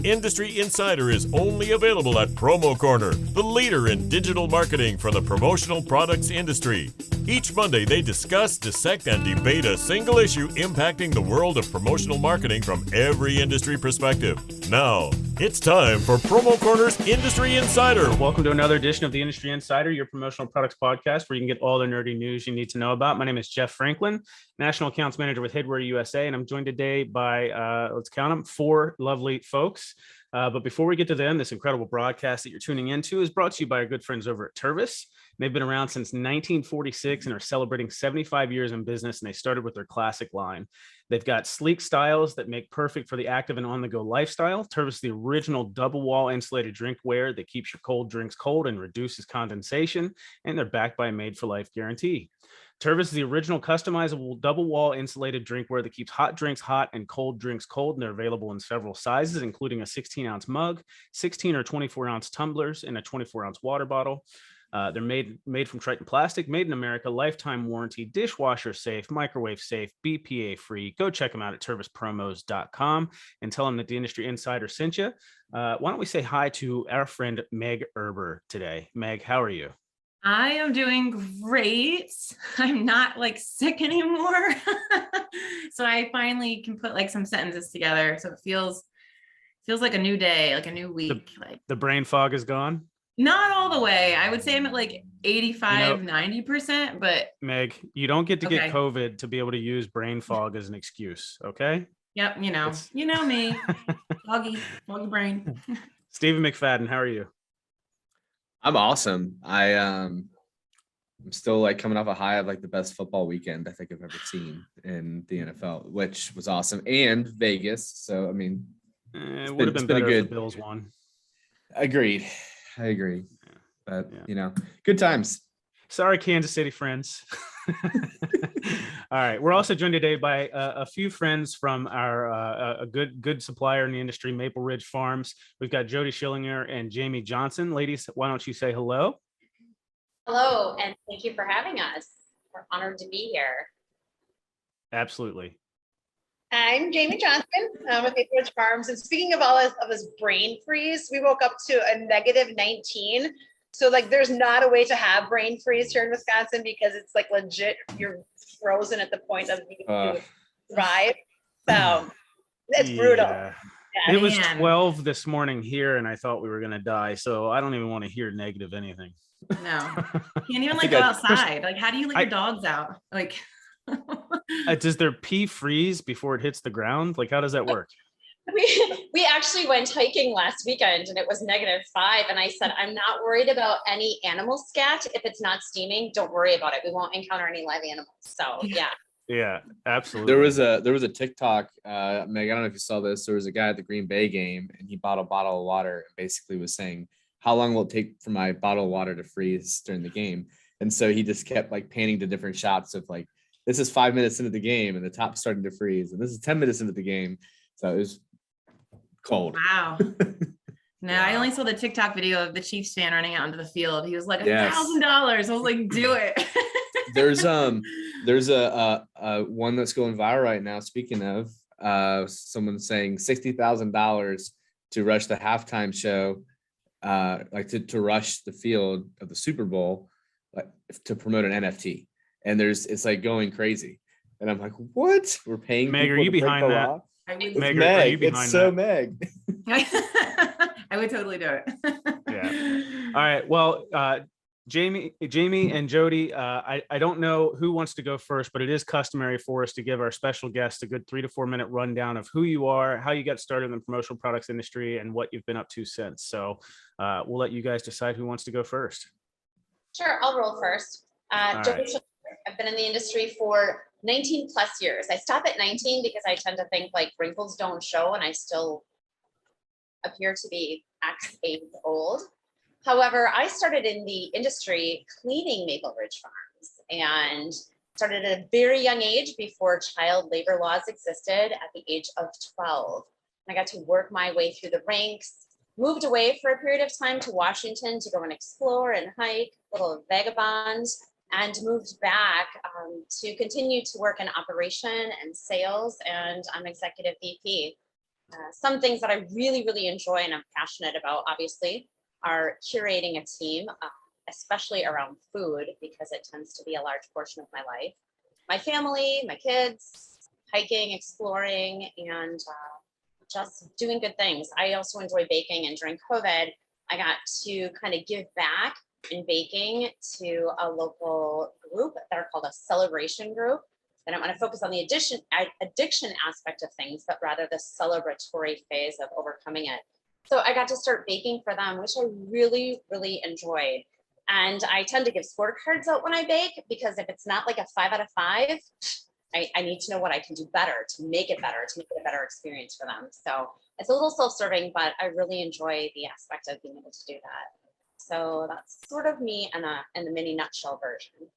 Industry Insider is only available at Promo Corner, the leader in digital marketing for the promotional products industry. Each Monday, they discuss, dissect, and debate a single issue impacting the world of promotional marketing from every industry perspective. Now, it's time for Promo Corner's Industry Insider. Welcome to another edition of the Industry Insider, your promotional products podcast, where you can get all the nerdy news you need to know about. My name is Jeff Franklin, National Accounts Manager with Headwear USA, and I'm joined today by, let's count them, 4 lovely folks. But before we get to them, this incredible broadcast that you're tuning into is brought to you by our good friends over at Tervis. They've been around since 1946 and are celebrating 75 years in business, and they started with their classic line. They've got sleek styles that make perfect for the active and on-the-go lifestyle. Tervis is the original double-wall insulated drinkware that keeps your cold drinks cold and reduces condensation, and they're backed by a made-for-life guarantee. Tervis is the original customizable double-wall insulated drinkware that keeps hot drinks hot and cold drinks cold, and they're available in several sizes, including a 16-ounce mug, 16 or 24-ounce tumblers, and a 24-ounce water bottle. They're made from Triton plastic, made in America, lifetime warranty, dishwasher safe, microwave safe, BPA free. Go check them out at tervispromos.com and tell them that the Industry Insider sent you. Why don't we say hi to our friend Meg Erber today? Meg, how are you? I am doing great. I'm not sick anymore. So I finally can put some sentences together. So it feels like a new day, like a new week. The brain fog is gone? Not all the way. I would say I'm at 85, 90%, but Meg, you don't get to get COVID to be able to use brain fog as an excuse. Okay. Yep. You know me, foggy brain. Stephen McFadden, how are you? I'm awesome. I'm still coming off a high of the best football weekend I think I've ever seen in the NFL, which was awesome, and Vegas. So I mean, it would have been better if the Bills won. Agreed. I agree. But good times. Sorry, Kansas City friends. All right. We're also joined today by a few friends from our a good supplier in the industry, Maple Ridge Farms. We've got Jody Schillinger and Jamie Johnson. Ladies, why don't you say hello? Hello, and thank you for having us. We're honored to be here. Absolutely. I'm Jamie Johnson with Maple Ridge Farms. And speaking of all of this brain freeze, we woke up to a -19. So there's not a way to have brain freeze here in Wisconsin because it's legit, you're frozen at the point of needing to thrive. So it's brutal. Yeah, it was 12 this morning here, and I thought we were going to die. So I don't even want to hear negative anything. No, you can't even go outside. How do you let your dogs out? Does their pee freeze before it hits the ground? How does that work? We actually went hiking last weekend and it was -5. And I said, I'm not worried about any animal scat. If it's not steaming, don't worry about it. We won't encounter any live animals. So yeah. Yeah, absolutely. There was a TikTok, Meg, I don't know if you saw this. There was a guy at the Green Bay game and he bought a bottle of water and basically was saying, how long will it take for my bottle of water to freeze during the game? And so he just kept panning to different shots of this is 5 minutes into the game and the top's starting to freeze. And this is 10 minutes into the game. So it was cold. Wow. No, I only saw the TikTok video of the Chiefs fan running out into the field. He was like $1,000. I was like, do it. There's a one that's going viral right now. Speaking of someone saying $60,000 to rush the halftime show, to rush the field of the Super Bowl, to promote an NFT. And it's going crazy. And I'm like, what? We're paying Meg, people are you to behind that? Off? Meg, Meg. Are you behind it's so that? Meg. I would totally do it. Yeah. All right. Well, Jamie and Jody, I don't know who wants to go first, but it is customary for us to give our special guests a good 3 to 4 minute rundown of who you are, how you got started in the promotional products industry, and what you've been up to since. So we'll let you guys decide who wants to go first. Sure, I'll roll first. Jody, right. I've been in the industry for 19 plus years. I stop at 19 because I tend to think wrinkles don't show and I still appear to be X age old. However, I started in the industry cleaning Maple Ridge Farms and started at a very young age before child labor laws existed at the age of 12. I got to work my way through the ranks, moved away for a period of time to Washington to go and explore and hike, little vagabond, and moved back to continue to work in operation and sales, and I'm executive VP. Some things that I really, really enjoy and I'm passionate about, obviously, are curating a team, especially around food, because it tends to be a large portion of my life. My family, my kids, hiking, exploring, and just doing good things. I also enjoy baking, and during COVID, I got to kind of give back in baking to a local group that are called a celebration group. They don't want to focus on the addiction aspect of things, but rather the celebratory phase of overcoming it. So I got to start baking for them, which I really, really enjoyed. And I tend to give scorecards out when I bake, because if it's not like a 5 out of 5, I need to know what I can do better to make it better, to make it a better experience for them. So it's a little self-serving, but I really enjoy the aspect of being able to do that. So that's sort of me in the mini nutshell version.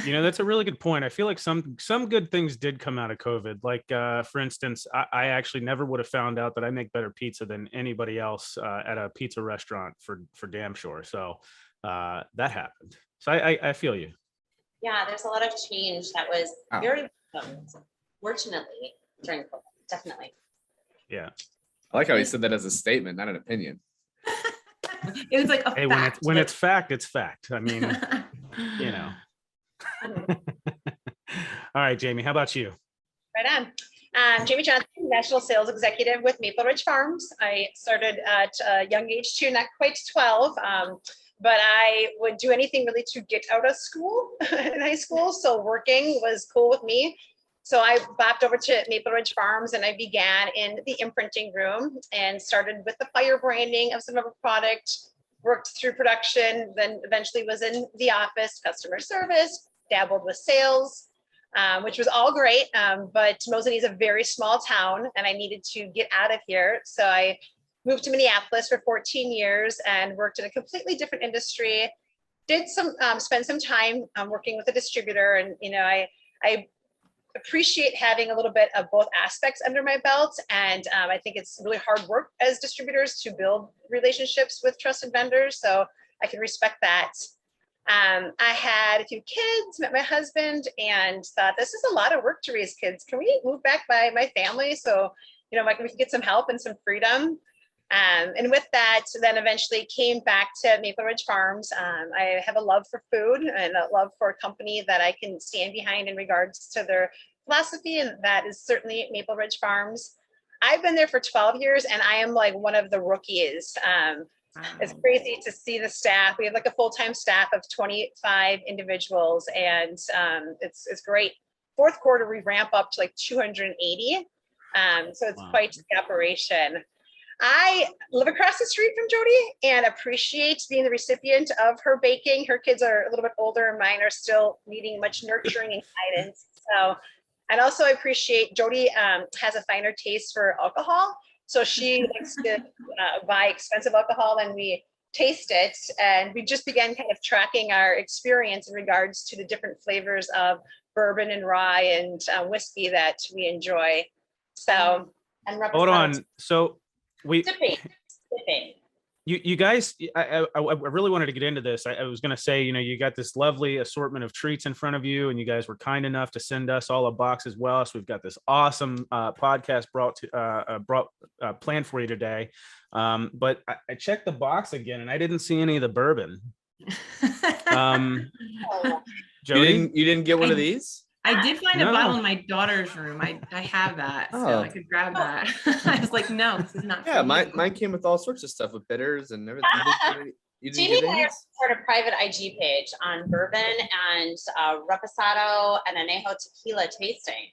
You know, that's a really good point. I feel like some good things did come out of COVID. Like, for instance, I actually never would have found out that I make better pizza than anybody else at a pizza restaurant for damn sure. So that happened. So I feel you. Yeah, there's a lot of change that was very fortunately during COVID, definitely. Yeah. I like how he said that as a statement, not an opinion. It was like a Hey, fact. when it's fact, it's fact. I mean, you know. All right, Jamie, how about you? Right on. Jamie Johnson, National Sales Executive with Maple Ridge Farms. I started at a young age too, not quite 12, but I would do anything really to get out of school in high school. So working was cool with me. So I bopped over to Maple Ridge Farms and I began in the imprinting room and started with the fire branding of some of our product, worked through production, then eventually was in the office, customer service, dabbled with sales, which was all great. But Mosinee is a very small town and I needed to get out of here. So I moved to Minneapolis for 14 years and worked in a completely different industry. Did spend some time working with a distributor, and I appreciate having a little bit of both aspects under my belt. And I think it's really hard work as distributors to build relationships with trusted vendors. So I can respect that. I had a few kids, met my husband, and thought this is a lot of work to raise kids. Can we move back by my family so we can get some help and some freedom? And with that, then eventually came back to Maple Ridge Farms. I have a love for food and a love for a company that I can stand behind in regards to their philosophy, and that is certainly Maple Ridge Farms. I've been there for 12 years, and I am like one of the rookies. It's crazy to see the staff. We have like a full-time staff of 25 individuals, and it's great. Fourth quarter, we ramp up to like 280. So it's quite the operation. I live across the street from Jody and appreciate being the recipient of her baking. Her kids are a little bit older and mine are still needing much nurturing and guidance. So, and also I appreciate Jody has a finer taste for alcohol. So she likes to buy expensive alcohol and we taste it. And we just began kind of tracking our experience in regards to the different flavors of bourbon and rye and whiskey that we enjoy. So, and hold on. So Sipping. You guys, I really wanted to get into this. I was going to say, you got this lovely assortment of treats in front of you, and you guys were kind enough to send us all a box as well. So we've got this awesome podcast planned for you today. But I checked the box again, and I didn't see any of the bourbon. Jody, you didn't get one of these? I did find a bottle in my daughter's room. I have that, so I could grab that. I was like, no, this is not. Yeah, mine came with all sorts of stuff with bitters and everything. Jamie and I started a private IG page on bourbon and reposado and añejo tequila tasting.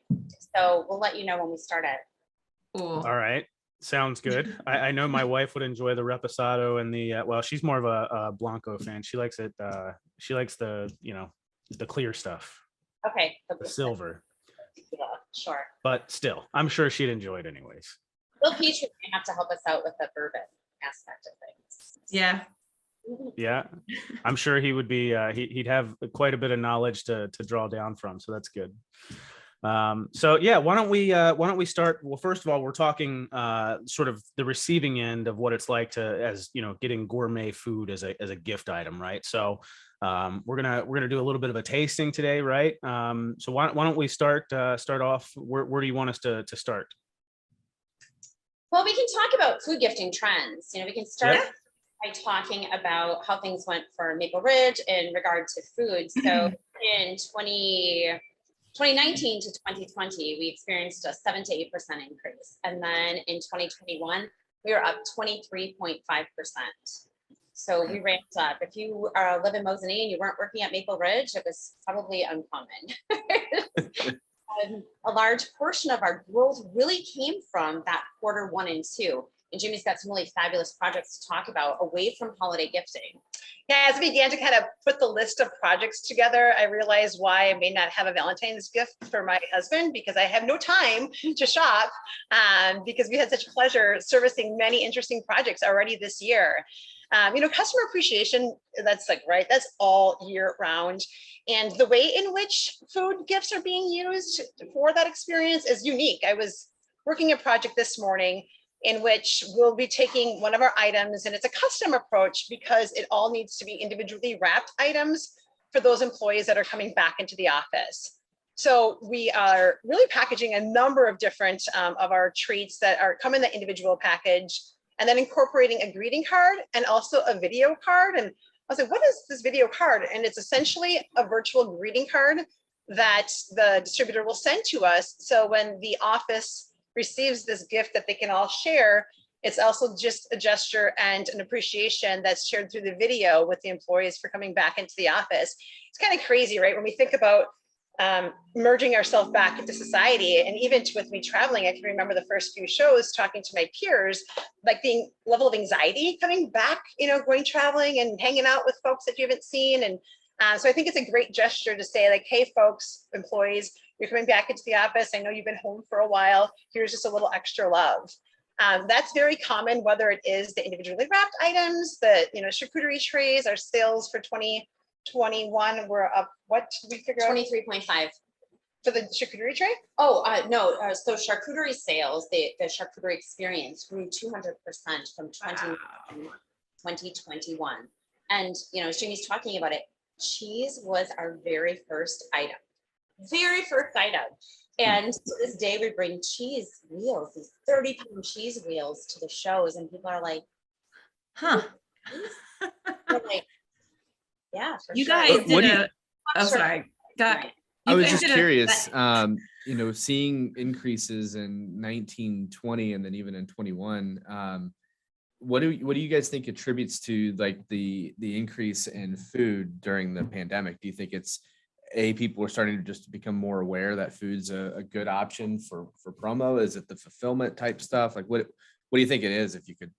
So we'll let you know when we start it. Cool. All right. Sounds good. I know my wife would enjoy the reposado and the well, she's more of a Blanco fan. She likes it. She likes the clear stuff. Okay. The silver. Yeah, sure. But still, I'm sure she'd enjoy it anyways. Bill Petrie may have to help us out with the bourbon aspect of things. Yeah. Yeah, I'm sure he would be. He'd have quite a bit of knowledge to draw down from. So that's good. So yeah, why don't we start? Well, first of all, we're talking sort of the receiving end of what it's like getting gourmet food as a gift item, right? So we're gonna do a little bit of a tasting today, right? So why don't we start off? Where do you want us to start? Well, we can talk about food gifting trends. We can start Yeah. by talking about how things went for Maple Ridge in regard to food. So in 2019 to 2020, we experienced a 7 to 8% increase. And then in 2021, we were up 23.5%. So we ramped up. If you live in Mosinee and you weren't working at Maple Ridge, it was probably uncommon. A large portion of our growth really came from that Q1 and 2. And Jimmy's got some really fabulous projects to talk about away from holiday gifting. Yeah, as we began to kind of put the list of projects together, I realized why I may not have a Valentine's gift for my husband, because I have no time to shop, because we had such pleasure servicing many interesting projects already this year. Customer appreciation, that's that's all year round. And the way in which food gifts are being used for that experience is unique. I was working a project this morning in which we'll be taking one of our items, and it's a custom approach because it all needs to be individually wrapped items for those employees that are coming back into the office. So we are really packaging a number of different of our treats that come in the individual package, and then incorporating a greeting card and also a video card. And I was like, what is this video card? And it's essentially a virtual greeting card that the distributor will send to us. So when the office receives this gift that they can all share, it's also just a gesture and an appreciation that's shared through the video with the employees for coming back into the office. It's kind of crazy, right? When we think about merging ourselves back into society, and even with me traveling, I can remember the first few shows talking to my peers, like the level of anxiety coming back, going traveling and hanging out with folks that you haven't seen. And so I think it's a great gesture to say, like, hey, folks, employees, you're coming back into the office. I know you've been home for a while. Here's just a little extra love. That's very common, whether it is the individually wrapped items, the charcuterie trays. Our sales for 2021 were up, what did we figure out? 23.5. For the charcuterie tray? Oh, no. So charcuterie sales, the charcuterie experience grew 200% from 2021. And, as Jamie's talking about it, cheese was our very first item. Very first item. And to this day, we bring cheese wheels, these 30-pound cheese wheels to the shows, and people are like, Huh. We're like, yeah, for You sure. guys What did do you- oh, sorry. Right. I You was guys just did curious, seeing increases in 19, 20, and then even in 21. What do you guys think attributes to like the increase in food during the pandemic? Do you think it's people are starting to just become more aware that food's a good option for promo? Is it the fulfillment type stuff? Like what do you think it is, if you could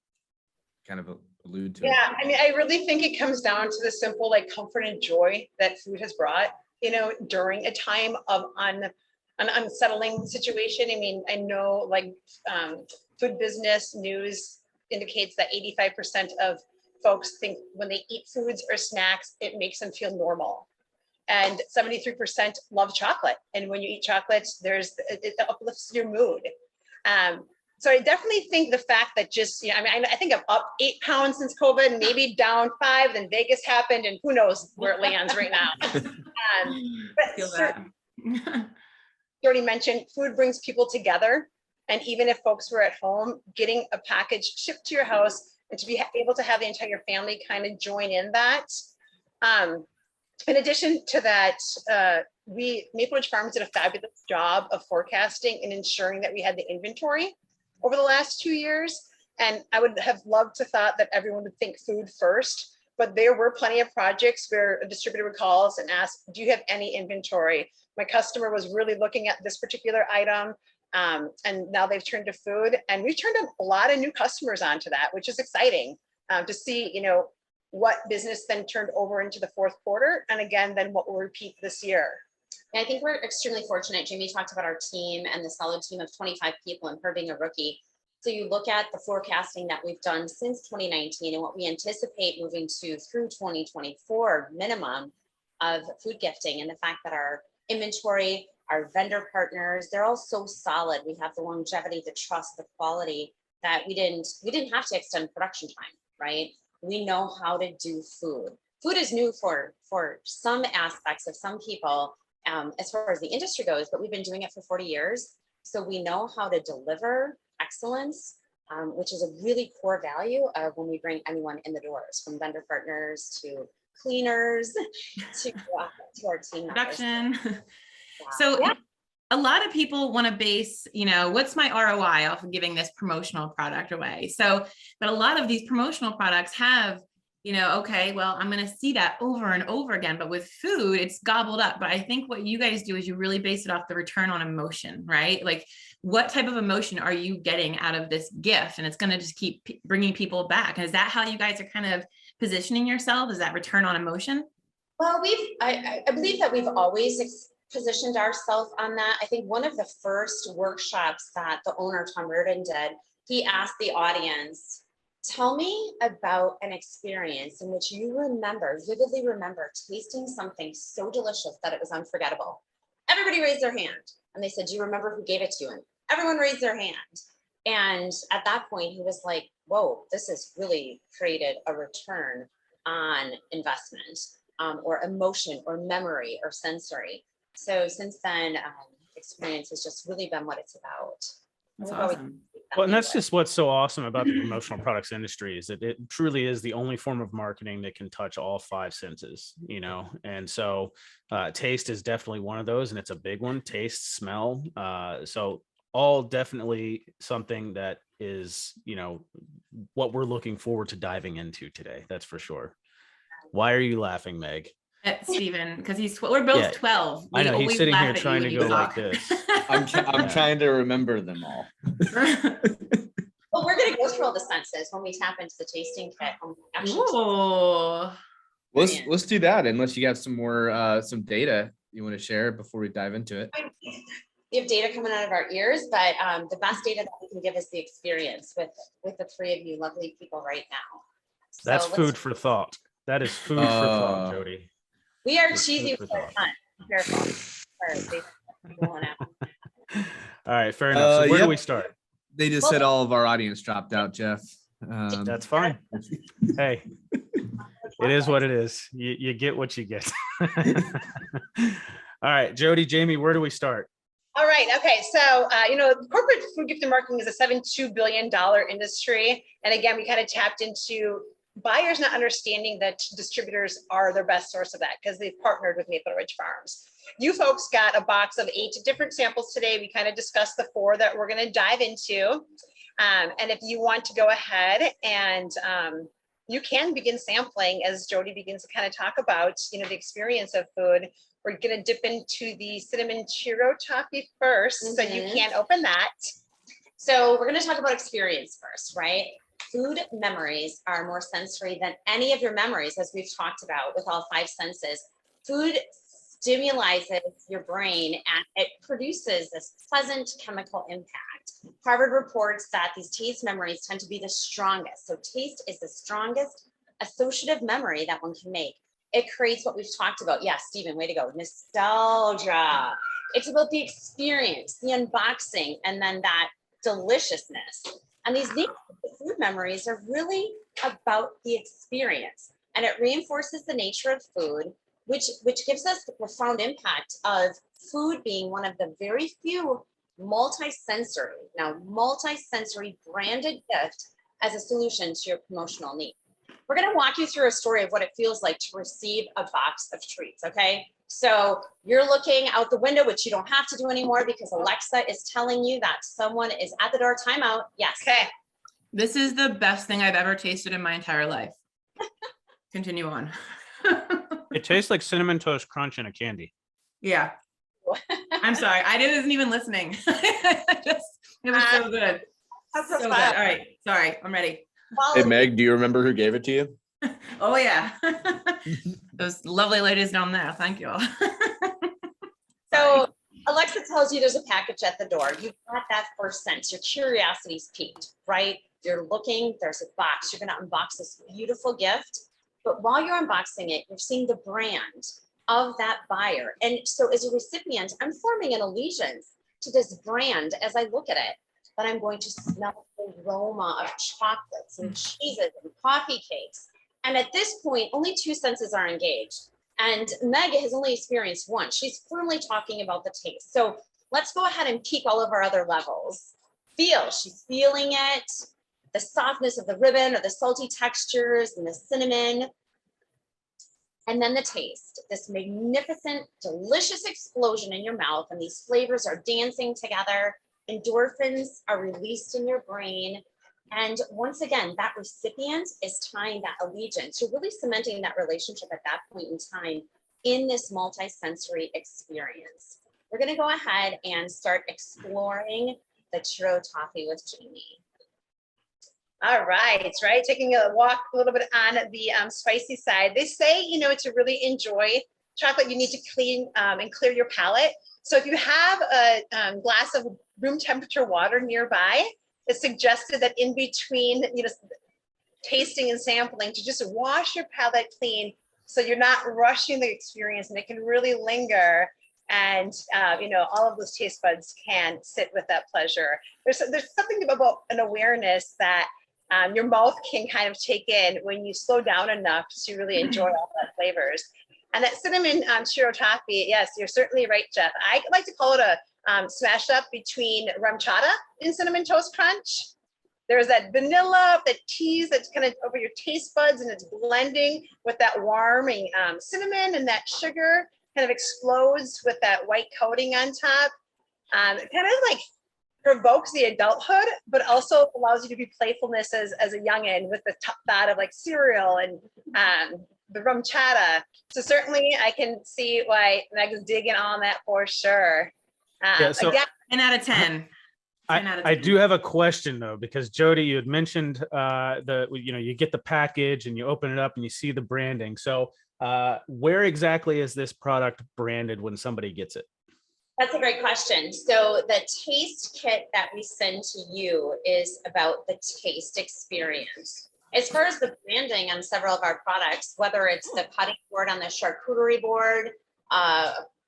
kind of allude to it? Yeah, I mean, I really think it comes down to the simple comfort and joy that food has brought, during a time of an unsettling situation. I mean, I know food business news indicates that 85% of folks think when they eat foods or snacks, it makes them feel normal. And 73% love chocolate. And when you eat chocolates, it uplifts your mood. So I definitely think the fact that I think I'm up 8 pounds since COVID, maybe down 5, then Vegas happened, and who knows where it lands right now. But you already mentioned food brings people together. And even if folks were at home, getting a package shipped to your house and to be able to have the entire family kind of join in that. In addition to that, Maple Ridge Farms did a fabulous job of forecasting and ensuring that we had the inventory over the last 2 years. And I would have loved to thought that everyone would think food first, but there were plenty of projects where a distributor would call us and ask, do you have any inventory? My customer was really looking at this particular item. And now they've turned to food, and we've turned a lot of new customers onto that, which is exciting to see, what business then turned over into the Q4. And again, then what will repeat this year. And I think we're extremely fortunate. Jamie talked about our team and the solid team of 25 people and her being a rookie. So you look at the forecasting that we've done since 2019 and what we anticipate moving to through 2024 minimum of food gifting, and the fact that our inventory, our vendor partners, they're all so solid. We have the longevity, the trust, the quality that we didn't have to extend production time, right? We know how to do food. Food is new for some aspects of some people as far as the industry goes, but we've been doing it for 40 years. So we know how to deliver excellence which is a really core value of when we bring anyone in the doors, from vendor partners to cleaners to our team members. Production. Yeah. So Yeah. a lot of people want to base, what's my ROI off of giving this promotional product away? So, but a lot of these promotional products have, okay, well, I'm going to see that over and over again, but with food, it's gobbled up. But I think what you guys do is you really base it off the return on emotion, right? Like, what type of emotion are you getting out of this gift? And it's going to just keep bringing people back. And is that how you guys are kind of positioning yourself? Is that return on emotion? Well, I believe that we've always positioned ourselves on that. I think one of the first workshops that the owner, Tom Reardon, did, he asked the audience, tell me about an experience in which you vividly remember tasting something so delicious that it was unforgettable. Everybody raised their hand. And they said, do you remember who gave it to you? And everyone raised their hand. And at that point, he was like, whoa, this has really created a return on investment, or emotion or memory or sensory. So since then, experience has just really been what it's about. That's We've always awesome. Well, and that's just what's so awesome about the promotional products industry, is that it truly is the only form of marketing that can touch all five senses, and so taste is definitely one of those, and it's a big one. Taste, smell, so all definitely something that is, what we're looking forward to diving into today. That's for sure. Why are you laughing, Meg? At Steven, because we're both Yeah, 12. I know, We he's always sitting laugh here at you trying when to you go like talk. this. I'm Yeah. trying to remember them all. Well, we're going to go through all the senses when we tap into the tasting kit. Ooh. Let's do that, unless you got some more some data you want to share before we dive into it. We have data coming out of our ears, but the best data that we can give is the experience with the three of you lovely people right now. So That's let's- food for thought. That is food for thought, Jody. We are That's cheesy food with for our thought. fun. Careful. Sorry, rolling out. All right, fair enough. So where do Yep. we start? They just said all of our audience dropped out, Jeff. That's fine. Hey, it is what it is. You get what you get. All right, Jody, Jamie, where do we start? All right. Okay. So, corporate food gift and marketing is a $72 billion industry. And again, we kind of tapped into buyers not understanding that distributors are their best source of that because they've partnered with Maple Ridge Farms. You folks got a box of 8 different samples today. We kind of discussed the 4 that we're going to dive into. And if you want to go ahead and you can begin sampling as Jody begins to kind of talk about, the experience of food. We're going to dip into the cinnamon churro toffee first. So you can open that. So we're going to talk about experience first, right? Food memories are more sensory than any of your memories, as we've talked about with all 5 senses. Food stimulates your brain and it produces this pleasant chemical impact. Harvard reports that these taste memories tend to be the strongest. So taste is the strongest associative memory that one can make. It creates what we've talked about. Yeah, Stephen, way to go. Nostalgia. It's about the experience, the unboxing, and then that deliciousness. And these food memories are really about the experience. And it reinforces the nature of food, which gives us the profound impact of food being one of the very few multi-sensory branded gift as a solution to your promotional need. We're going to walk you through a story of what it feels like to receive a box of treats, okay? So you're looking out the window, which you don't have to do anymore because Alexa is telling you that someone is at the door. Timeout. Yes. Okay. This is the best thing I've ever tasted in my entire life. Continue on. It tastes like Cinnamon Toast Crunch in a candy. Yeah. I'm sorry. I wasn't even listening. It was so good. So good. All right. Sorry. I'm ready. Hey, Meg, do you remember who gave it to you? Oh, yeah. Those lovely ladies down there. Thank you all. So Alexa tells you there's a package at the door. You've got that first sense. Your curiosity's piqued, right? You're looking, there's a box. You're going to unbox this beautiful gift. But while you're unboxing it, you're seeing the brand of that buyer. And so as a recipient, I'm forming an allegiance to this brand as I look at it. But I'm going to smell the aroma of chocolates and cheeses and coffee cakes. And at this point, only 2 senses are engaged. And Meg has only experienced 1. She's firmly talking about the taste. So let's go ahead and peak all of our other levels. Feel, she's feeling it. the softness of the ribbon or the salty textures and the cinnamon. And then the taste, this magnificent, delicious explosion in your mouth, and these flavors are dancing together. Endorphins are released in your brain. And once again, that recipient is tying that allegiance. You're really cementing that relationship at that point in time in this multi-sensory experience. We're going to go ahead and start exploring the churro toffee with Jamie. All right, right. Taking a walk a little bit on the spicy side. They say, you know, to really enjoy chocolate, you need to clean and clear your palate. So if you have a glass of room temperature water nearby, it's suggested that in between, you know, tasting and sampling, to just wash your palate clean so you're not rushing the experience, and it can really linger. And you know, all of those taste buds can sit with that pleasure. There's something about an awareness that your mouth can kind of take in when you slow down enough to really enjoy all that flavors. And that cinnamon churro toffee, yes, you're certainly right, Jeff. I like to call it a smash up between rum chata and cinnamon toast crunch. There's that vanilla, that tease that's kind of over your taste buds, and it's blending with that warming cinnamon, and that sugar kind of explodes with that white coating on top. It kind of like provokes the adulthood, but also allows you to be playfulness as a youngin' with the thought of like cereal and the rum chata. So certainly I can see why Meg's digging on that for sure. Yeah, so again, 10 out of 10. 10 out of I 10. do have a question though, because Jody, you had mentioned you get the package and you open it up and you see the branding. So where exactly is this product branded when somebody gets it? That's a great question. So the taste kit that we send to you is about the taste experience. As far as the branding on several of our products, whether it's the cutting board on the charcuterie board,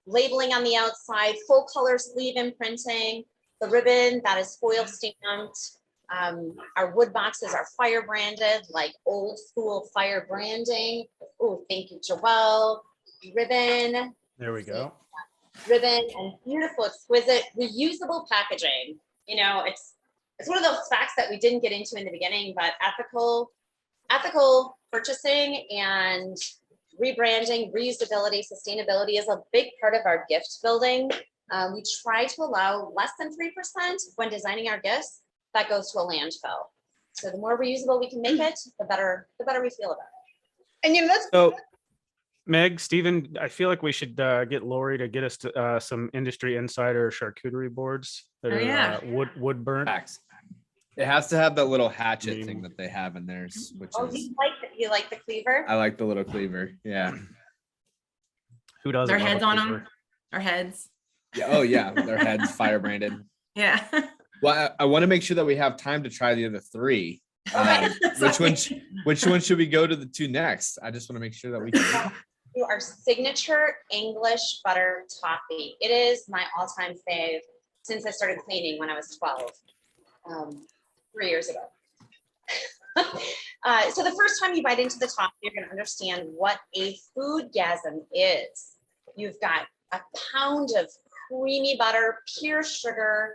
labeling on the outside, full color sleeve imprinting, the ribbon that is foil stamped, our wood boxes are fire branded, like old school fire branding. Oh, thank you, Joelle. Ribbon. There we go. Ribbon and beautiful, exquisite, reusable packaging. You know, it's one of those facts that we didn't get into in the beginning, but ethical purchasing and rebranding, reusability, sustainability is a big part of our gift building. We try to allow less than 3% when designing our gifts that goes to a landfill. So the more reusable we can make it, the better we feel about it. and you know, that's So Meg, Stephen, I feel like we should get Lori to get us to some industry insider charcuterie boards that Oh, are yeah. wood burnt. Facts. It has to have that little hatchet thing that they have in theirs, which Oh, is you like the cleaver? I like the little cleaver. Yeah. Who doesn't? Their love a heads on cleaver? them. Our heads. Yeah. Oh yeah. Their heads fire branded. Yeah. Well, I want to make sure that we have time to try the other three. Okay. Which one should we go to next? I just want to make sure that we can. Our signature English butter toffee. It is my all-time fave since I started cleaning when I was 12, 3 years ago. So the first time you bite into the toffee, you're going to understand what a foodgasm is. You've got a pound of creamy butter, pure sugar,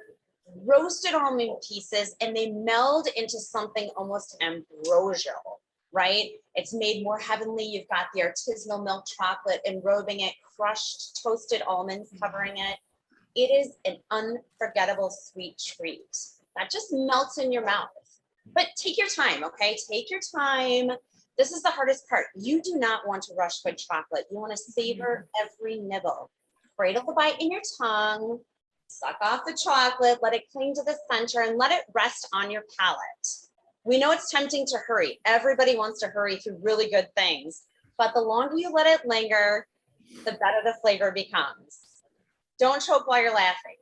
roasted almond pieces, and they meld into something almost ambrosial, right? It's made more heavenly. You've got the artisanal milk chocolate enrobing it, crushed toasted almonds covering it. It is an unforgettable sweet treat that just melts in your mouth. But take your time, okay? Take your time. This is the hardest part. You do not want to rush good chocolate. You want to savor every nibble. Cradle the bite in your tongue, suck off the chocolate, let it cling to the center, and let it rest on your palate. We know it's tempting to hurry. Everybody wants to hurry through really good things, but the longer you let it linger, the better the flavor becomes. Don't choke while you're laughing.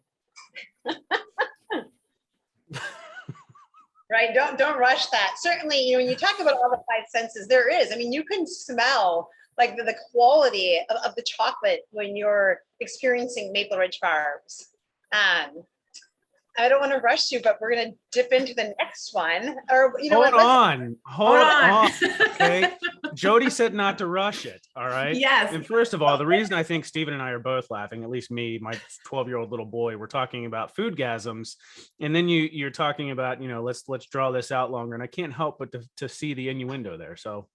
right. Don't rush that. Certainly, you know, when you talk about all the five senses, there is. I mean, you can smell like the quality of the chocolate when you're experiencing Maple Ridge Farms. I don't want to rush you, but we're going to dip into the next one. Or, you know Hold what? hold on. on. Okay. Jody said not to rush it. All right. Yes. And first of all, the reason I think Stephen and I are both laughing, at least me, my 12-year-old little boy, we're talking about foodgasms. And then you're talking about, let's draw this out longer. And I can't help but to see the innuendo there. So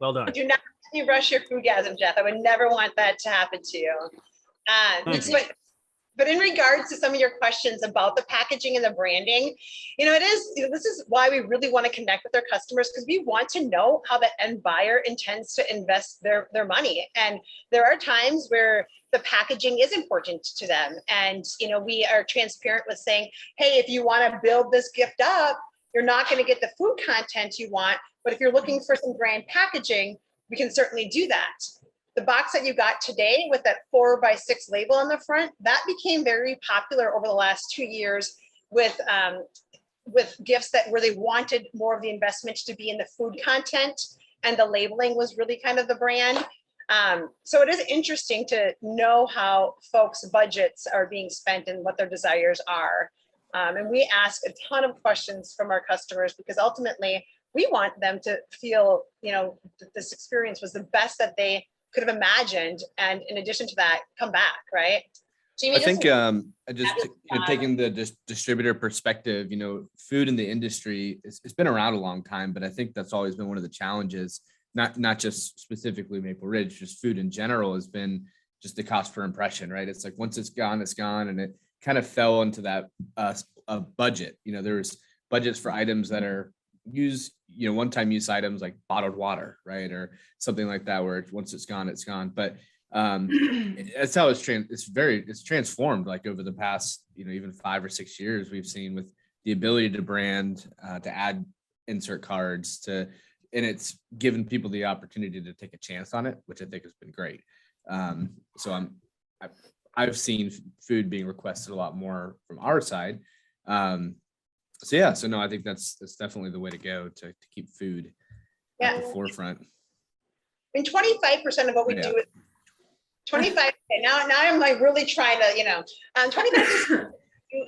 well done. Do not let me rush your foodgasm, Jeff. I would never want that to happen to you. Thank you. But in regards to some of your questions about the packaging and the branding, this is why we really want to connect with our customers, because we want to know how the end buyer intends to invest their money. And there are times where the packaging is important to them. And, we are transparent with saying, hey, if you want to build this gift up, you're not going to get the food content you want. But if you're looking for some brand packaging, we can certainly do that. The box that you got today with that 4x6 label on the front, that became very popular over the last 2 years with gifts that really wanted more of the investment to be in the food content, and the labeling was really kind of the brand. So it is interesting to know how folks' budgets are being spent and what their desires are. And we ask a ton of questions from our customers, because ultimately we want them to feel, that this experience was the best that they could have imagined, and in addition to that, come back, right? Jamie, I think taking the distributor perspective, food in the industry, it's been around a long time, but I think that's always been one of the challenges, not just specifically Maple Ridge, just food in general has been just the cost per impression, right? It's like once it's gone, and it kind of fell into that a budget. There's budgets for items that are use one-time use items like bottled water, right, or something like that, where once it's gone, but that's how it's transformed, like over the past even 5 or 6 years. We've seen with the ability to brand, to add insert cards, and it's given people the opportunity to take a chance on it, which I think has been great. So I've seen food being requested a lot more from our side. So no, I think that's definitely the way to go to keep food at the forefront. And 25% of what we do is 25. Now I'm like really trying to, 25%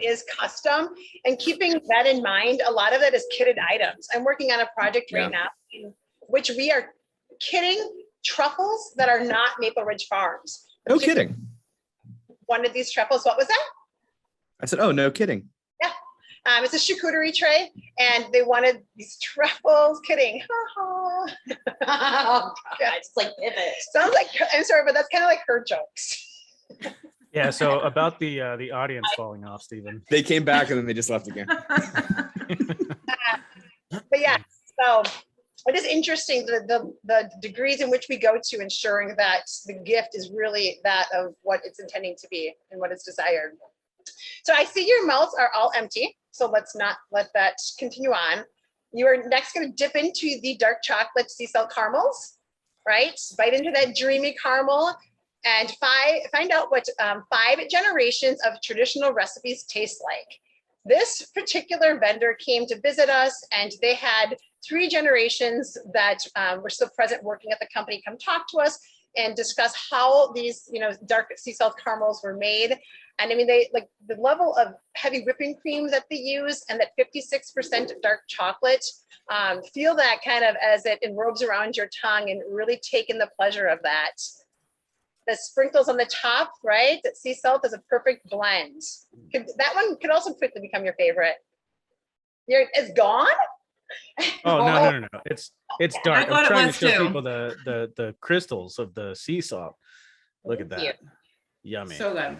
is custom, and keeping that in mind, a lot of it is kitted items. I'm working on a project right now in which we are kitting truffles that are not Maple Ridge Farms. No kidding. One of these truffles, what was that? I said, oh, no kidding. Yeah. It's a charcuterie tray, and they wanted these truffles. Kidding. Oh, God, it's like pivot. Sounds like, I'm sorry, but that's kind of like her jokes. Yeah. So about the audience falling off, Stephen. They came back and then they just left again. But yeah, so it is interesting the degrees in which we go to ensuring that the gift is really that of what it's intending to be and what is desired. So I see your mouths are all empty, so let's not let that continue on. You are next going to dip into the dark chocolate sea salt caramels, right? Bite into that dreamy caramel and find out what 5 generations of traditional recipes taste like. This particular vendor came to visit us, and they had 3 generations that were still present working at the company come talk to us and discuss how these, dark sea salt caramels were made. And I mean, they like the level of heavy whipping cream that they use, and that 56% dark chocolate. Feel that kind of as it enrobes around your tongue, and really take in the pleasure of that. The sprinkles on the top, right? That sea salt is a perfect blend. That one could also quickly become your favorite. It's gone? Oh no! It's dark. I thought I'm trying it to was show too. people the crystals of the sea salt. Look at that. you. Yummy. So good.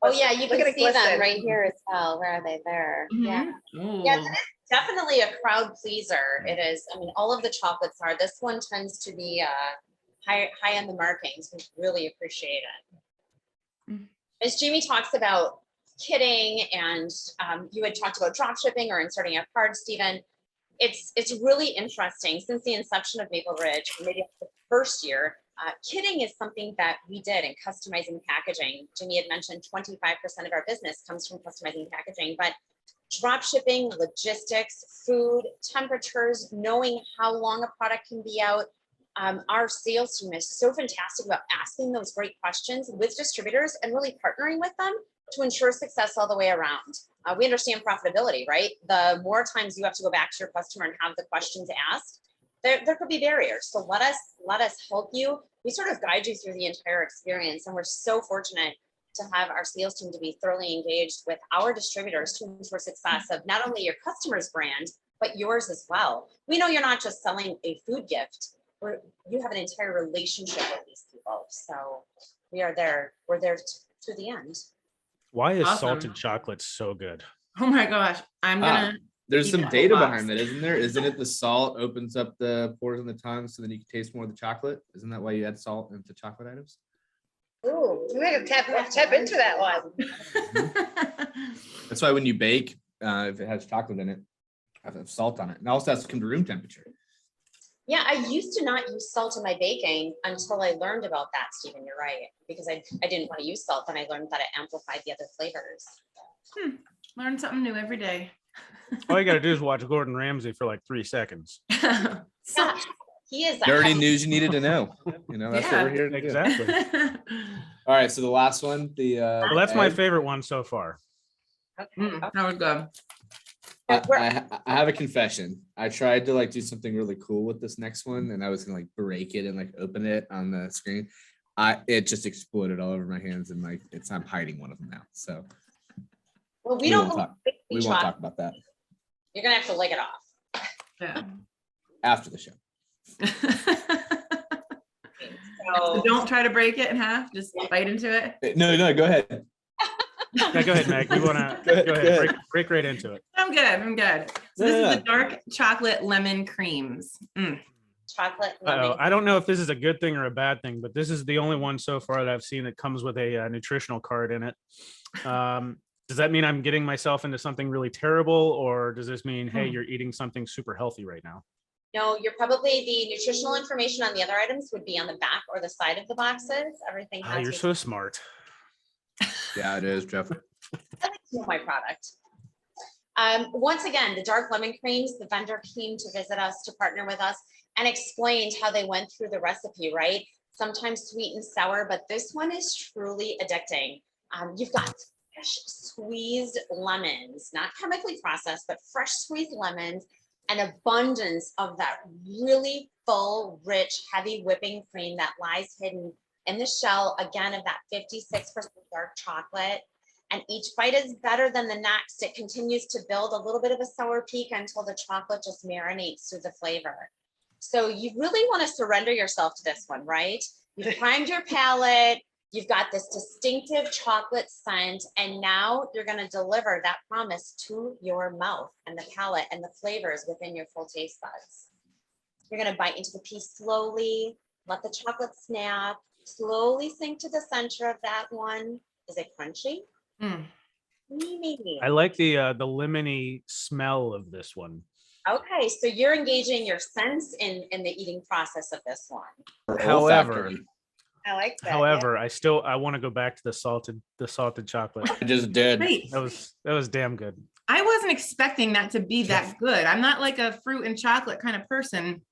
Oh yeah, you Look can at it see them glisten. right here as well. Where are they? There. Yeah. Ooh. Yeah, it's definitely a crowd pleaser. It is. I mean, all of the chocolates are. This one tends to be high on the markings. We really appreciate it. Mm. As Jamie talks about kitting, and you had talked about drop shipping or inserting a card, Stephen. It's really interesting. Since the inception of Maple Ridge, maybe the first year, kitting is something that we did in customizing packaging. Jimmy had mentioned 25% of our business comes from customizing packaging, but drop shipping, logistics, food, temperatures, knowing how long a product can be out. Our sales team is so fantastic about asking those great questions with distributors and really partnering with them to ensure success all the way around. We understand profitability, right? The more times you have to go back to your customer and have the questions asked, there could be barriers. So let us help you. We sort of guide you through the entire experience, and we're so fortunate to have our sales team to be thoroughly engaged with our distributors to ensure success of not only your customer's brand, but yours as well. We know you're not just selling a food gift. You have an entire relationship with these people. So we're there to the end. Why is Awesome. salted chocolate so good? Oh my gosh. I'm gonna There's eat some that whole data box. behind that, isn't there? Isn't it the salt opens up the pores on the tongue so then you can taste more of the chocolate? Isn't that why you add salt into chocolate items? Ooh, we gotta tap into that one. That's why when you bake, if it has chocolate in it, have salt on it. And it also has to come to room temperature. Yeah, I used to not use salt in my baking until I learned about that, Stephen. You're right. Because I didn't want to use salt, then I learned that it amplified the other flavors. Learn something new every day. All you got to do is watch Gordon Ramsay for like 3 seconds. So- Yeah, he is Dirty news you needed to know. You know, that's what we're here to do. Exactly. All right, so the last one, the Well, that's my egg. favorite one so far. Okay. That was good. I have a confession. I tried to like do something really cool with this next one, and I was gonna like break it and like open it on the screen. It just exploded all over my hands, and like I'm hiding one of them now. So Well, we don't won't talk. believe We won't talk about that You're gonna have to lick it off. Yeah. after the show. So So don't try to break it in half. Just bite into it. No, go ahead. Yeah, go ahead, Meg. We want to Go ahead, go go ahead. ahead. Break right into it. I'm good. So No, this no, is the dark chocolate lemon creams. chocolate. Uh-oh. lemon. I don't know if this is a good thing or a bad thing, but this is the only one so far that I've seen that comes with a nutritional card in it. Does that mean I'm getting myself into something really terrible, or does this mean, hey, you're eating something super healthy right now? No, you're probably the nutritional information on the other items would be on the back or the side of the boxes. Everything Oh, has. you're so smart. Yeah, it is, Jeff. I like to know my product. Once again, the dark lemon creams, the vendor came to visit us, to partner with us, and explained how they went through the recipe, right? Sometimes sweet and sour, but this one is truly addicting. You've got fresh squeezed lemons, not chemically processed, but fresh squeezed lemons, an abundance of that really full, rich, heavy whipping cream that lies hidden in the shell, again, of that 56% dark chocolate. And each bite is better than the next. It continues to build a little bit of a sour peak until the chocolate just marinates through the flavor. So you really want to surrender yourself to this one, right? You've primed your palate, you've got this distinctive chocolate scent, and now you're going to deliver that promise to your mouth and the palate and the flavors within your full taste buds. You're going to bite into the piece slowly, let the chocolate snap, slowly sink to the center of that one. Is it crunchy? Maybe. I like the lemony smell of this one. Okay, so you're engaging your sense in the eating process of this one. However, I like that. However, I want to go back to the salted chocolate. I just did. Great. That was damn good. I wasn't expecting that to be that good. I'm not like a fruit and chocolate kind of person,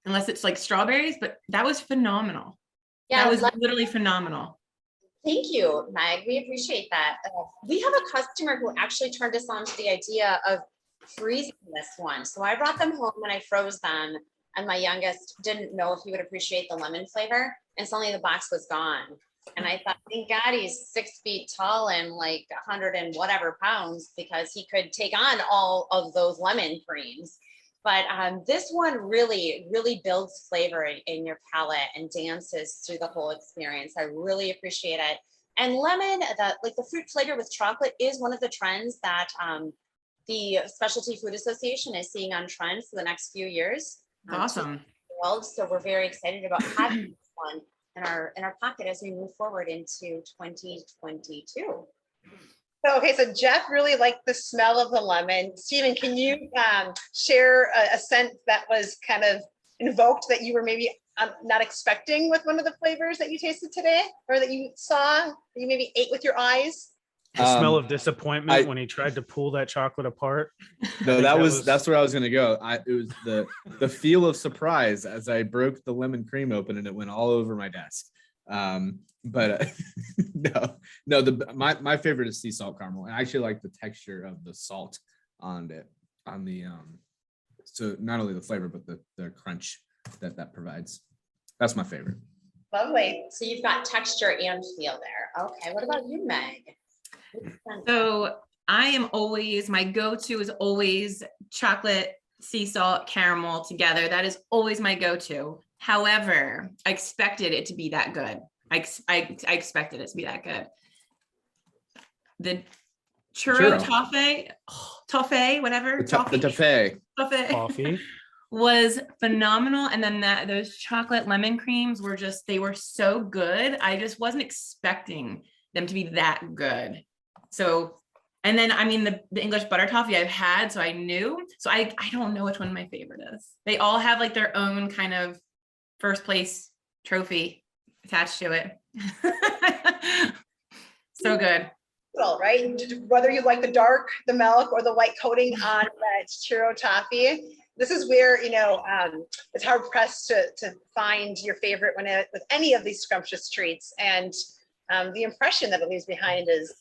unless it's like strawberries, but that was phenomenal. Yeah, That was literally phenomenal. thank you, Meg. We appreciate that. We have a customer who actually turned us on to the idea of freezing this one. So I brought them home and I froze them. And my youngest didn't know if he would appreciate the lemon flavor. And suddenly the box was gone. And I thought, thank God he's 6 feet tall and like 100 and whatever pounds, because he could take on all of those lemon creams. But this one really, really builds flavor in your palate and dances through the whole experience. I really appreciate it. And lemon, the fruit flavor with chocolate is one of the trends that the Specialty Food Association is seeing on trend for the next few years. Awesome. Well, so we're very excited about having this one in our pocket as we move forward into 2022. So, okay, so Jeff really liked the smell of the lemon. Stephen, can you share a scent that was kind of invoked that you were maybe not expecting with one of the flavors that you tasted today, or that you saw, that you maybe ate with your eyes? The smell of disappointment when he tried to pull that chocolate apart. No, that's where I was gonna go. It was the feel of surprise as I broke the lemon cream open and it went all over my desk. But my favorite is sea salt caramel. And I actually like the texture of the salt on it, on the so not only the flavor but the crunch that provides. That's my favorite. Lovely. So you've got texture and feel there. Okay, what about you, Meg? So I am always, my go-to is always chocolate, sea salt, caramel together. That is always my go-to. However, I expected it to be that good. I expected it to be that good. The churro toffee, whatever. The toffee. Toffee. Was phenomenal. And then those chocolate lemon creams were they were so good. I just wasn't expecting them to be that good. So, and then, I mean, the English butter toffee I've had, so I knew. So I don't know which one my favorite is. They all have like their own kind of first place trophy attached to it. So good. Well, right? Whether you like the milk or the white coating on that churro toffee, this is where, it's hard pressed to find your favorite with any of these scrumptious treats. And the impression that it leaves behind is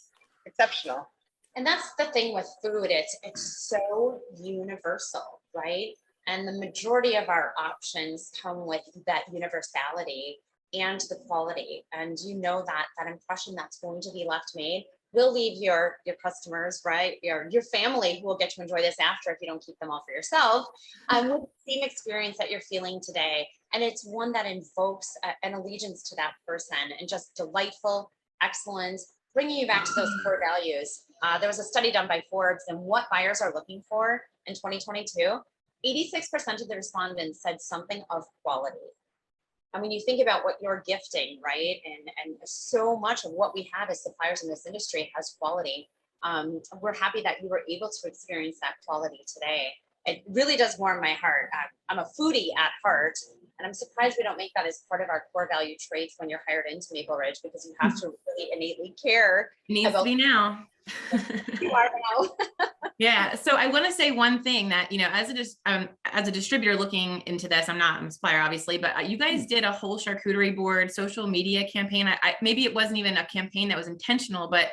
exceptional. And that's the thing with food. It's so universal, right? And the majority of our options come with that universality and the quality. And that impression that's going to be left made will leave your customers, right? Your family who will get to enjoy this after if you don't keep them all for yourself, with the same experience that you're feeling today. And it's one that invokes an allegiance to that person and just delightful, excellent, bringing you back to those core values. There was a study done by Forbes and what buyers are looking for in 2022. 86% of the respondents said something of quality. And when you think about what you're gifting, right, and so much of what we have as suppliers in this industry has quality, we're happy that you were able to experience that quality today. It really does warm my heart. I'm a foodie at heart, and I'm surprised we don't make that as part of our core value traits when you're hired into Maple Ridge, because you have to really innately care. It needs to be now. You are now. Yeah. So I want to say one thing that, as a distributor looking into this, I'm a supplier, obviously, but you guys did a whole charcuterie board social media campaign. Maybe it wasn't even a campaign that was intentional, but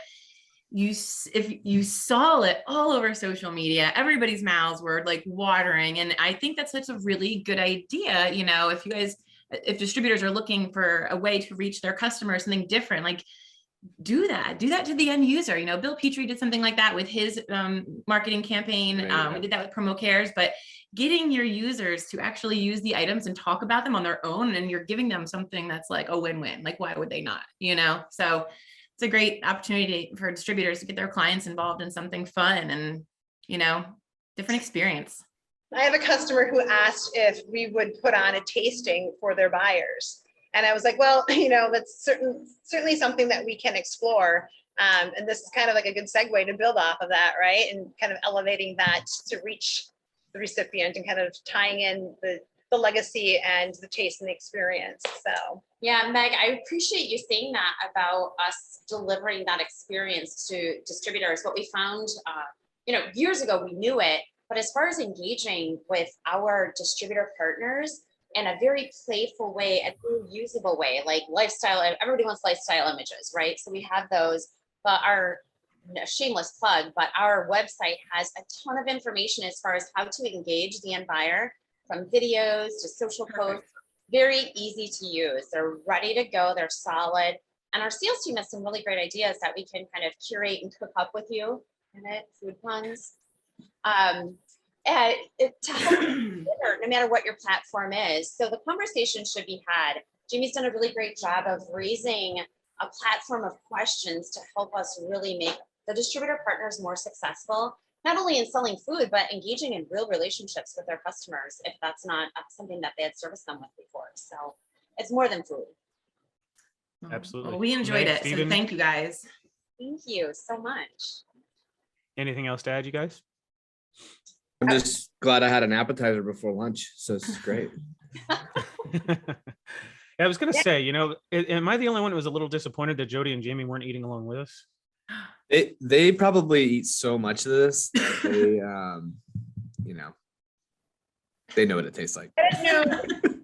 if you saw it all over social media, everybody's mouths were like watering. And I think that's such a really good idea. If distributors are looking for a way to reach their customers, something different, like do that to the end user. Bill Petrie did something like that with his marketing campaign. We did that with Promo Cares, but getting your users to actually use the items and talk about them on their own, and you're giving them something that's like a win-win. Like, why would they not? So it's a great opportunity for distributors to get their clients involved in something fun and, different experience. I have a customer who asked if we would put on a tasting for their buyers. And I was like, well, that's certainly something that we can explore. And this is kind of like a good segue to build off of that, right? And kind of elevating that to reach the recipient and kind of tying in the legacy and the taste and the experience. So yeah, Meg, I appreciate you saying that about us delivering that experience to distributors. What we found, years ago, we knew it, but as far as engaging with our distributor partners in a very playful way, a very usable way, like lifestyle, everybody wants lifestyle images, right? So we have those, but shameless plug, but our website has a ton of information as far as how to engage the end buyer, from videos to social posts, very easy to use. They're ready to go, they're solid. And our sales team has some really great ideas that we can kind of curate and cook up with you. Food puns. To help you no matter what your platform is. So the conversation should be had. Jamie's done a really great job of raising a platform of questions to help us really make the distributor partners more successful, not only in selling food, but engaging in real relationships with their customers, if that's not something that they had serviced them with before. So it's more than food. Absolutely. Well, we enjoyed it. So thank you guys. Thank you so much. Anything else to add, you guys? I'm just glad I had an appetizer before lunch. So this is great. Yeah, I was going to say, am I the only one who was a little disappointed that Jody and Jamie weren't eating along with us? They probably eat so much of this that they know what it tastes like. I didn't know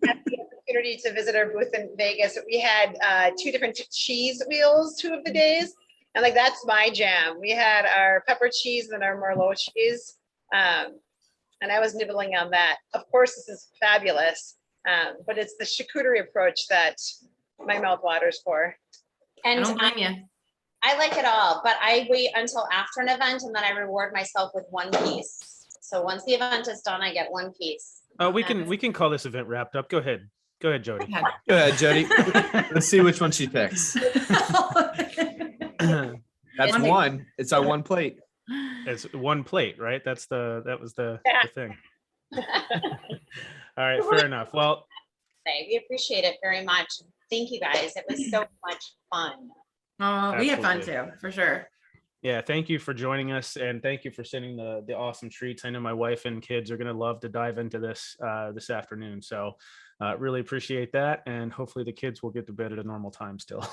that's the opportunity to visit our booth in Vegas, we had 2 different cheese wheels 2 of the days. And like, that's my jam. We had our pepper cheese and our Merlot cheese. And I was nibbling on that. Of course, this is fabulous. But it's the charcuterie approach that my mouth waters for. I And don't blame you. I like it all, but I wait until after an event and then I reward myself with 1 piece. So once the event is done, I get 1 piece. We can call this event wrapped up. Go ahead, Jody. Okay. Go ahead, Jody. Let's see which one she picks. That's One. one. It's our 1 plate. It's 1 plate, right? That was the thing. All right, fair enough. Well, We appreciate it very much. Thank you guys. It was so much fun. Oh, we had fun Absolutely. too, for sure. yeah, thank you for joining us, and thank you for sending the awesome treats. I know my wife and kids are going to love to dive into this this afternoon. So really appreciate that, and hopefully the kids will get to bed at a normal time still.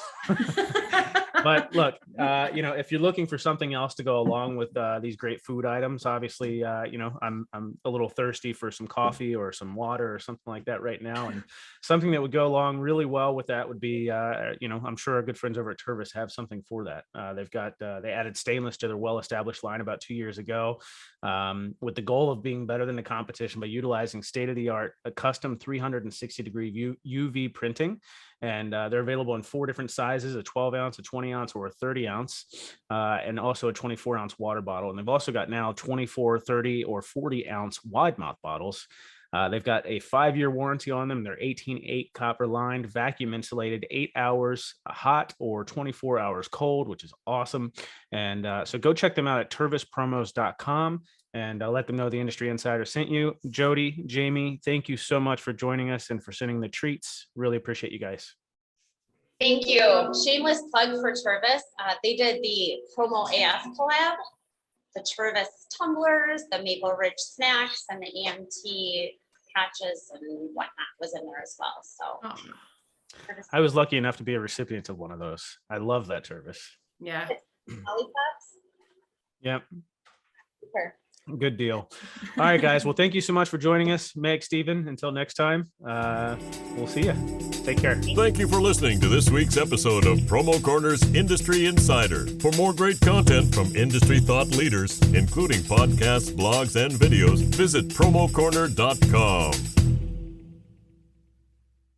But look, if you're looking for something else to go along with these great food items, obviously, I'm a little thirsty for some coffee or some water or something like that right now. And something that would go along really well with that would be, I'm sure our good friends over at Tervis have something for that. They added stainless to their well-established line about 2 years ago, with the goal of being better than the competition by utilizing state-of-the-art, a custom 360-degree UV printing. And they're available in 4 different sizes: a 12 ounce, a 20 ounce, or a 30 ounce, and also a 24 ounce water bottle. And they've also got now 24, 30, or 40 ounce wide mouth bottles. They've got a 5-year warranty on them. They're 18/8 copper lined, vacuum insulated, 8 hours hot or 24 hours cold, which is awesome. And so go check them out at tervispromos.com. And let them know the Industry Insider sent you. Jody, Jamie, thank you so much for joining us and for sending the treats. Really appreciate you guys. Thank you. Shameless plug for Tervis. They did the Promo AF collab, the Tervis tumblers, the Maple Ridge snacks, and the EMT patches and whatnot was in there as well. So Oh, I was lucky enough to be a recipient of one of those. I love that service. yeah. lollipops. Yep. Super. Good deal. All right, guys. Well, thank you so much for joining us, Meg, Steven. Until next time, we'll see you. Take care. Thank you for listening to this week's episode of Promo Corner's Industry Insider. For more great content from industry thought leaders, including podcasts, blogs, and videos, visit promocorner.com.